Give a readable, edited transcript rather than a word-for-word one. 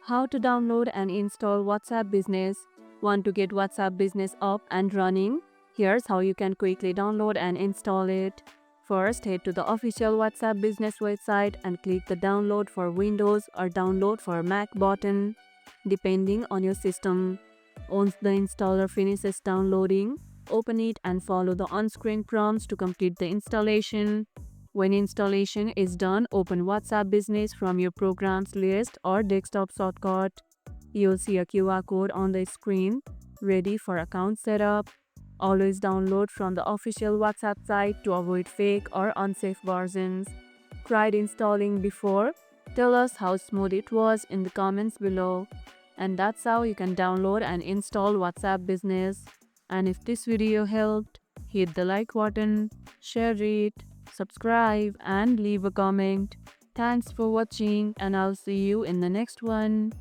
How to download and install WhatsApp Business. Want to get WhatsApp Business up and running? Here's how you can quickly download and install it. First, head to the official WhatsApp Business website and click the download for Windows or download for Mac button, depending on your system. Once the installer finishes downloading, open it and follow the on-screen prompts to complete the installation. When installation is done, open WhatsApp Business from your programs list or desktop shortcut. You'll see a QR code on the screen, ready for account setup. Always download from the official WhatsApp site to avoid fake or unsafe versions. Tried installing before? Tell us how smooth it was in the comments below. And that's how you can download and install WhatsApp Business. And if this video helped, hit the like button, share it, subscribe, and leave a comment. Thanks for watching, and I'll see you in the next one.